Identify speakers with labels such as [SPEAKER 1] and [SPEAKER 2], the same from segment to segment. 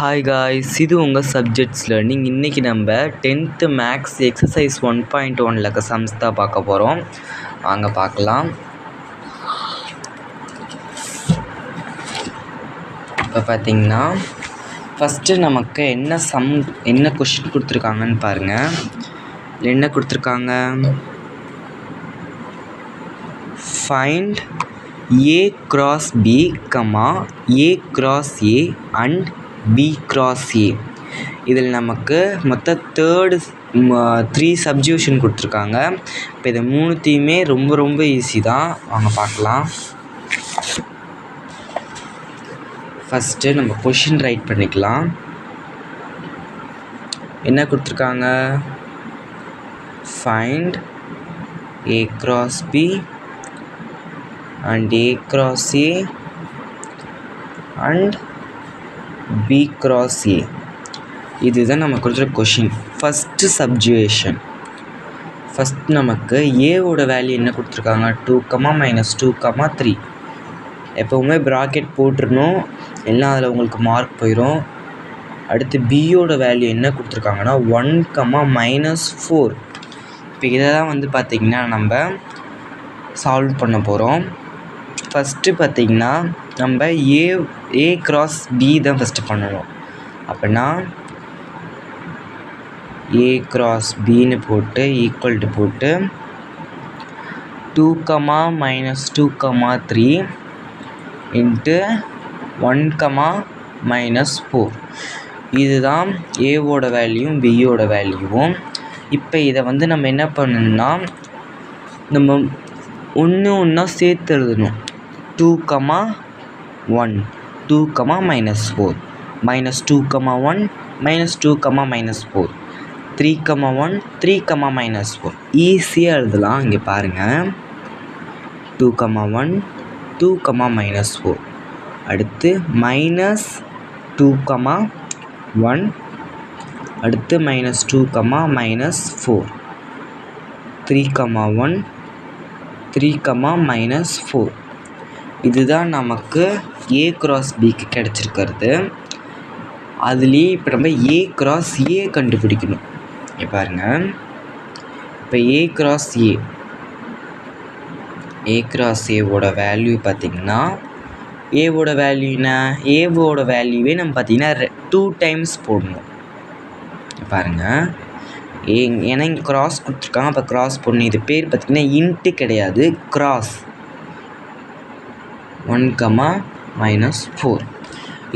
[SPEAKER 1] Hi guys, இது உங்கள் subjects learning. இன்றைக்கி நம்ம 10th மேக்ஸ் எக்ஸசைஸ் 1.1 இருக்க சம்ஸ் தான் பார்க்க போகிறோம். வாங்க பார்க்கலாம். இப்போ பார்த்திங்கன்னா ஃபஸ்ட்டு நமக்கு என்ன கொஷின் கொடுத்துருக்காங்கன்னு பாருங்கள். என்ன கொடுத்துருக்காங்க? Find A cross B, A cross A and B cross A. இதில் நமக்கு மொத்தம் த்ரீ சப்ஜியூஷன் கொடுத்துருக்காங்க. இப்போ இது மூணுத்தையுமே ரொம்ப ஈஸி தான். வாங்க பார்க்கலாம். ஃபஸ்ட்டு நம்ம கொஷின் ரைட் பண்ணிக்கலாம். என்ன கொடுத்துருக்காங்க? Find A cross B and A cross A and B cross A. இதுதான் நமக்கு கொடுத்துற கொஷின். ஃபஸ்ட்டு சப்ஜுவேஷன். ஃபஸ்ட் நமக்கு ஏவோட வேல்யூ என்ன கொடுத்துருக்காங்க? 2, -2, 3. எப்போவுமே ப்ராக்கெட் போட்டுருணும், எல்லாம் அதில் உங்களுக்கு மார்க் போயிடும். அடுத்து பியோட வேல்யூ என்ன கொடுத்துருக்காங்கன்னா 1, -4. இப்போ இதை தான் வந்து பார்த்திங்கன்னா நம்ம சால்வ் பண்ண போகிறோம். ஃபஸ்ட்டு பார்த்திங்கன்னா நம்ம ஏ கிராஸ் பி தான் ஃபஸ்ட்டு பண்ணணும். அப்படின்னா ஏ கிராஸ் பின்னு போட்டு ஈக்குவல் டு போட்டு 2, -2, 3 இன்ட்டு 1, -4. இதுதான் ஏவோட வேல்யூவும் பியோட வேல்யூவும். இப்போ இதை வந்து நம்ம என்ன பண்ணணும்னா நம்ம ஒன்றா சேர்த்து எழுதணும். 2, 1, 2, -4, -2, 1, -2, -4, 3, 1, 3, -4. ஈஸியாக எழுதலாம். இங்கே பாருங்கள். 2, 1, 2, -4. அடுத்து -2, 1. அடுத்து -2, -4. 3, 1, 3, -4. இதுதான் நமக்கு ஏ கிராஸ் பிக்கு கிடச்சிருக்கிறது. அதுலேயே இப்போ நம்ம ஏ கிராஸ் ஏ கண்டுபிடிக்கணும். இங்கே பாருங்கள். இப்போ ஏ கிராஸ் ஏவோட வேல்யூ பார்த்திங்கன்னா ஏவோட வேல்யூ என்ன? ஏவோட வேல்யூவே நம்ம பார்த்திங்கன்னா 2 டைம்ஸ் போடணும். பாருங்கள். ஏன்னா இங்கே கிராஸ் கொடுத்துருக்காங்க. அப்போ கிராஸ் போடணும். இது பேர் பார்த்திங்கன்னா இன்ட்டு கிடையாது, கிராஸ். 1, -4.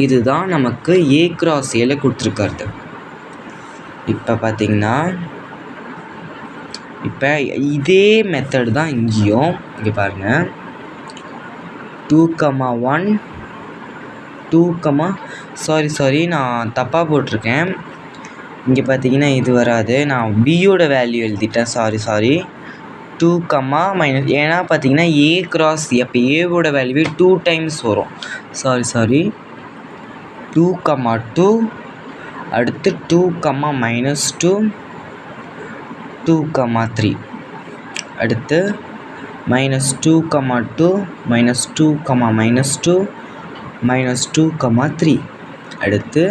[SPEAKER 1] இதுதான் நமக்கு ஏ கிராஸ் ஏல கொடுத்துருக்காரு. இப்போ பார்த்திங்கன்னா இப்போ இதே மெத்தட் தான் இங்கேயும். இங்கே பாருங்கள். 2, 1, 2, சாரி நான் தப்பாக போட்டிருக்கேன். இங்கே பார்த்தீங்கன்னா இது வராது. நான் பியோட வேல்யூ எழுதிட்டேன். சாரி 2, ஏன்னா பார்த்தீங்கன்னா ஏ கிராஸ் அப்போ ஏவோட வேல்யூவே 2 டைம்ஸ் வரும். சாரி 2, 2. அடுத்து 2, -2, 2, 3. அடுத்து -2, 2, -2, -2, -2, 3. அடுத்து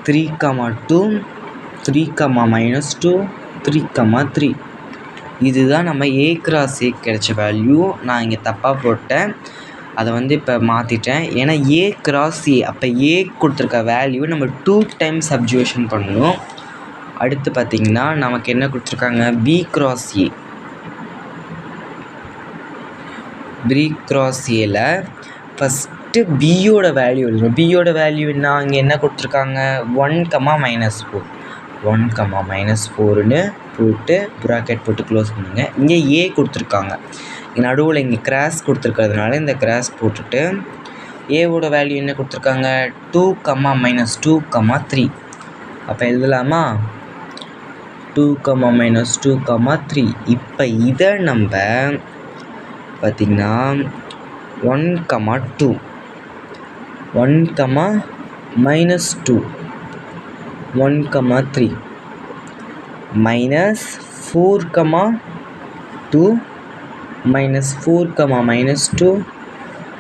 [SPEAKER 1] 3, 2, 3, -2, 3, 3. இதுதான் நம்ம ஏ கிராஸ் ஏ கிடைச்ச வேல்யூ. நான் இங்கே தப்பாக போட்டேன், அதை வந்து இப்போ மாற்றிட்டேன். ஏன்னா ஏ கிராஸ் ஏ அப்போ ஏ கொடுத்துருக்க வேல்யூ நம்ம 2 டைம்ஸ் சப்ஜுவேஷன் பண்ணணும். அடுத்து பார்த்திங்கன்னா நமக்கு என்ன கொடுத்துருக்காங்க? பி கிராஸ் ஏல ஃபஸ்ட்டு பியோட வேல்யூ எழுதணும். பியோட வேல்யூ இங்கே என்ன கொடுத்துருக்காங்க? 1, -4. 1, -4ன்னு போட்டு ப்ராக்கெட் போட்டு க்ளோஸ் பண்ணுங்க. இங்கே ஏ கொடுத்துருக்காங்க. நடுவில் இங்கே கிராஸ் கொடுத்துருக்கிறதுனால இந்த கிராஸ் போட்டுட்டு ஏவோட வேல்யூ என்ன கொடுத்துருக்காங்க? 2, -2, 3. அப்போ எழுதலாமா? 2, -2, 3. இப்போ இதை நம்ம பார்த்திங்கன்னா 1, 2, 1, -2, 1, 3, -4, 2, -4, -2,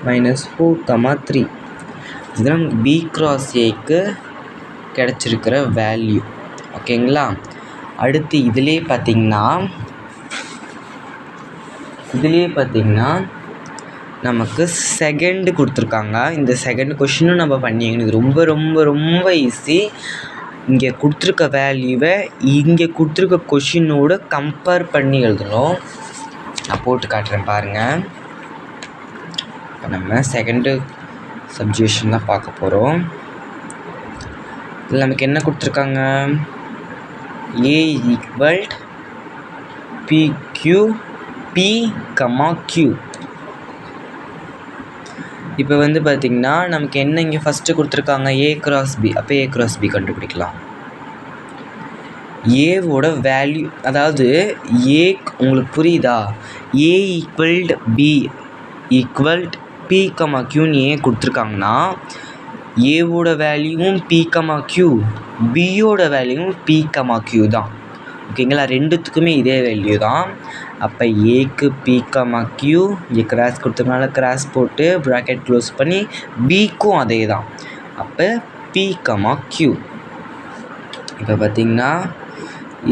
[SPEAKER 1] -4, 3. இதுதான் நமக்கு பி கிராஸ் ஏக்கு கிடச்சிருக்கிற வேல்யூ. ஓகேங்களா? அடுத்து இதிலே பார்த்திங்கன்னா நமக்கு செகண்டு கொடுத்துருக்காங்க. இந்த செகண்ட் கொஷினும் நம்ம பண்ணிக்கணும். இது ரொம்ப ரொம்ப ரொம்ப ஈஸி. இங்கே கொடுத்துருக்க வேல்யூவை இங்கே கொடுத்துருக்க கொஷினோடு கம்பேர் பண்ணி எழுதணும். நான் போட்டு காட்டுறேன் பாருங்கள். இப்போ நம்ம செகண்டு சப்ஜெக்ஷன் தான் பார்க்க போகிறோம். இதில் நமக்கு என்ன கொடுத்துருக்காங்க? A = PQ P, Q. இப்போ வந்து பார்த்திங்கன்னா நமக்கு என்ன இங்கே ஃபஸ்ட்டு கொடுத்துருக்காங்க? A × B. அப்போ A × B கண்டுபிடிக்கலாம். ஏவோட வேல்யூ, அதாவது ஏ உங்களுக்கு புரியுதா? A = B = P, Qன்னு ஏன் கொடுத்துருக்காங்கன்னா ஏவோட வேல்யூவும் P, Q, பியோட வேல்யூவும் P, Q தான். ஓகேங்களா? ரெண்டுத்துக்குமே இதே வேல்யூ தான். அப்போ ஏக்கு P, Q, இங்கே கிராஸ் கொடுத்ததுனால கிராஸ் போட்டு ப்ராக்கெட் க்ளோஸ் பண்ணி, பிக்கும் அதே தான். அப்போ P, Q. இப்போ பார்த்திங்கன்னா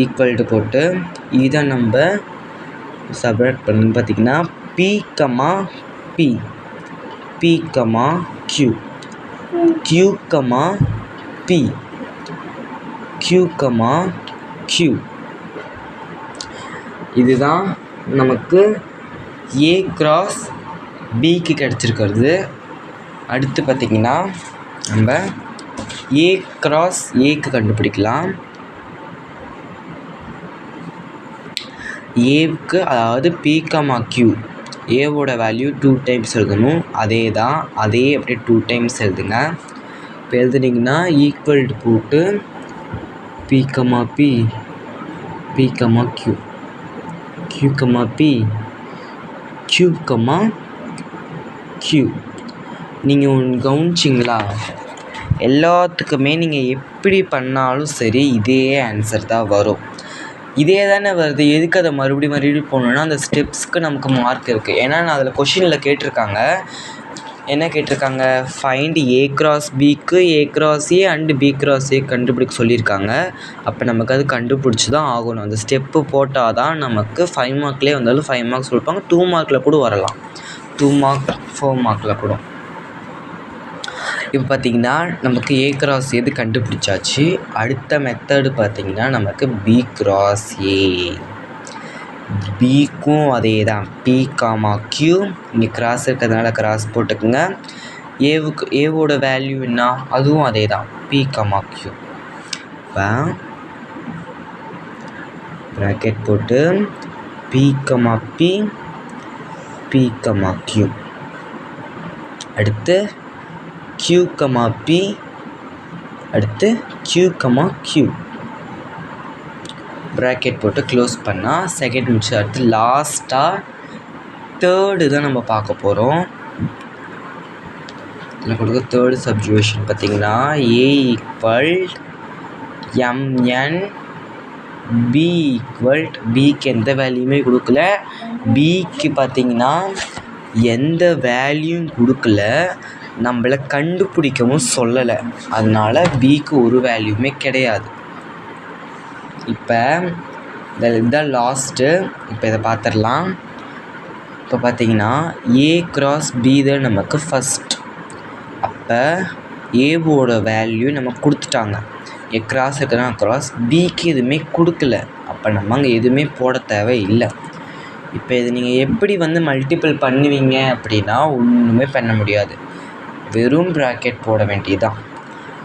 [SPEAKER 1] ஈக்குவல்ட்டு போட்டு இதை நம்ம சப்ராக்ட் பண்ணி பார்த்திங்கன்னா P, P, P, Q, Q, P, Q, Q. இதுதான் நமக்கு A × Bக்கு கிடச்சிருக்கிறது. அடுத்து பார்த்திங்கன்னா நம்ம A × Aக்கு கண்டுபிடிக்கலாம். ஏவுக்கு, அதாவது P, Q, ஏவோட வேல்யூ 2 டைம்ஸ் எழுதணும். அதே தான், அதே அப்படியே 2 டைம்ஸ் எழுதுங்க. இப்போ எழுதுனீங்கன்னா ஈக்குவல்ட்டு போட்டு P, P, P, Q, Q, P, Q, Q. நீங்கள் ஒன்று கவனிச்சிங்களா? எல்லாத்துக்குமே நீங்கள் எப்படி பண்ணாலும் சரி இதே ஆன்சர் தான் வரும். இதே தானே வருது. எதுக்கு அதை மறுபடியும் போகணுன்னா அந்த ஸ்டெப்ஸ்க்கு நமக்கு மார்க் இருக்குது. ஏன்னா நான் அதில் கொஷினில் கேட்டிருக்காங்க. என்ன கேட்டிருக்காங்க? ஃபைண்ட் A × Bக்கு A × A and B × A கண்டுபிடிக்க சொல்லியிருக்காங்க. அப்போ நமக்கு அது கண்டுபிடிச்சி தான் ஆகணும். அந்த ஸ்டெப்பு போட்டால் தான் நமக்கு 5 மார்க்லேயே வந்தாலும் 5 மார்க்ஸ் கொடுப்பாங்க. 2 மார்க்கில் கூட வரலாம். 2 மார்க் 4 மார்க்கில் கூட. இப்போ பார்த்திங்கன்னா நமக்கு A × எது கண்டுபிடிச்சாச்சு. அடுத்த மெத்தடு பார்த்திங்கன்னா நமக்கு B × A. பிக்கும் அதே தான், P, Q. இங்கே கிராஸ் இருக்கிறதுனால கிராஸ் போட்டுக்குங்க. ஏவோட வேல்யூ என்ன? அதுவும் அதே தான், P, Q. இப்போ ப்ராக்கெட் போட்டு P, P, Q. அடுத்து Q, P. அடுத்து Q, Q. ப்ராக்கெட் போட்டு க்ளோஸ் பண்ணால் செகண்ட் முடிச்சு. அடுத்து லாஸ்ட்டாக தேர்டு தான் நம்ம பார்க்க போகிறோம். இதில் கொடுக்க தேர்டு சப்ஜுவேஷன் பார்த்திங்கன்னா A = MN, B = Bக்கு எந்த வேல்யூமே கொடுக்கல. Bக்கு பார்த்திங்கன்னா எந்த வேல்யூவும் கொடுக்கல. நம்மளை கண்டுபிடிக்கவும் சொல்லலை. அதனால் Bக்கு ஒரு வேல்யூமே கிடையாது. இப்போ இதுதான் லாஸ்ட்டு. இப்போ இதை பார்த்துடலாம். இப்போ பார்த்திங்கன்னா A × B தான் நமக்கு ஃபஸ்ட். அப்போ ஏவோட வேல்யூ நமக்கு கொடுத்துட்டாங்க. A கிராஸ் இருக்குன்னா கிராஸ், Bக்கு எதுவுமே கொடுக்கல. அப்போ நம்ம அங்கே எதுவுமே போட தேவை இல்லை. இப்போ இது நீங்கள் எப்படி மல்டிபிள் பண்ணுவீங்க அப்படின்னா ஒன்றுமே பண்ண முடியாது. வெறும் ப்ராக்கெட் போட வேண்டியதுதான்.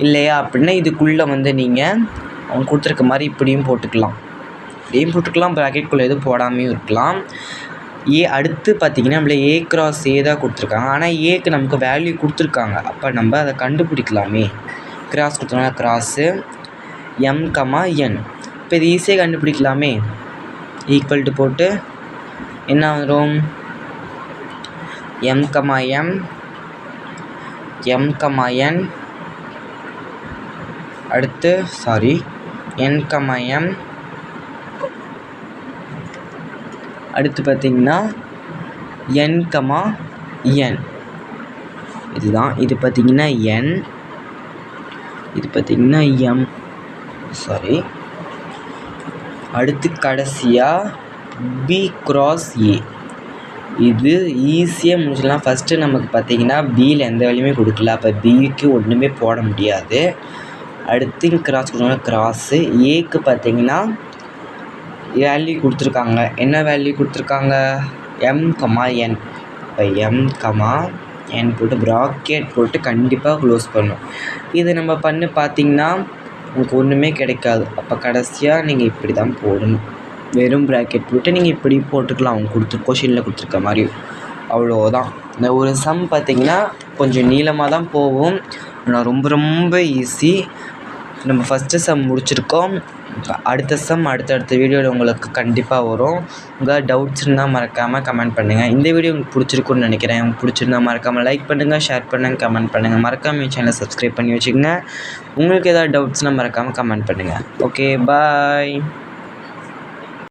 [SPEAKER 1] இல்லையா அப்படின்னா இதுக்குள்ளே நீங்கள் அவங்க கொடுத்துருக்க மாதிரி இப்படியும் போட்டுக்கலாம். ப்ராக்கெட்குள்ளே எதுவும் போடாமையும் இருக்கலாம். அடுத்து பார்த்திங்கன்னா நம்மள A × A தான் கொடுத்துருக்காங்க. ஆனால் ஏக்கு நமக்கு வேல்யூ கொடுத்துருக்காங்க. அப்போ நம்ம அதை கண்டுபிடிக்கலாமே. கிராஸ் கொடுத்தோம்னா கிராஸு M, N. இப்போ இது ஈஸியாக கண்டுபிடிக்கலாமே. ஈக்குவல்ட்டு போட்டு என்ன வரும்? M, N. அடுத்து N, M. அடுத்து பார்த்திங்கன்னா N, N. இதுதான். இது பார்த்திங்கன்னா என், இது பார்த்திங்கன்னா எம். சாரி. அடுத்து கடைசியாக பி கிராஸ் ஏ. இது ஈஸியாக முடிச்சிடலாம். ஃபஸ்ட்டு நமக்கு பார்த்திங்கன்னா பியில் எந்த வேலையுமே கொடுக்கல, அப்போ பிக்கு ஒன்றுமே போட முடியாது. அடுத்து கிராஸ் கொடுக்கணும், கிராஸு. ஏக்கு பார்த்திங்கன்னா வேல்யூ கொடுத்துருக்காங்க. என்ன வேல்யூ கொடுத்துருக்காங்க? எம் கமா என். இப்போ எம் கமா என் போட்டு ப்ராக்கெட் போட்டு கண்டிப்பாக க்ளோஸ் பண்ணணும். இது நம்ம பண்ணி பார்த்திங்கன்னா உங்களுக்கு ஒன்றுமே கிடைக்காது. அப்போ கடைசியாக நீங்கள் இப்படி தான் போடணும். வெறும் ப்ராக்கெட் போட்டு நீங்கள் இப்படி போட்டுக்கலாம், அவங்க கொஷினில் கொடுத்துருக்க மாதிரி. அவ்வளோதான். இந்த ஒரு சம் பார்த்திங்கன்னா கொஞ்சம் நீளமாக தான் போகும், ஆனால் ரொம்ப ரொம்ப ஈஸி. நம்ம ஃபஸ்ட்டு சம் முடிச்சிருக்கோம். அடுத்த சம் அடுத்தடுத்த வீடியோவில் உங்களுக்கு கண்டிப்பாக வரும். உங்கள் டவுட்ஸ் இருந்தால் மறக்காமல் கமெண்ட் பண்ணுங்கள். இந்த வீடியோ உங்களுக்கு பிடிச்சிருக்குன்னு நினைக்கிறேன். உங்களுக்கு பிடிச்சிருந்தா மறக்காமல் லைக் பண்ணுங்கள், ஷேர் பண்ணுங்கள், கமெண்ட் பண்ணுங்கள். மறக்காமல் என் சேனலை சப்ஸ்கிரைப் பண்ணி வச்சுக்கோங்க. உங்களுக்கு ஏதாவது டவுட்ஸ்னால் மறக்காமல் கமெண்ட் பண்ணுங்கள். ஓகே, பாய்.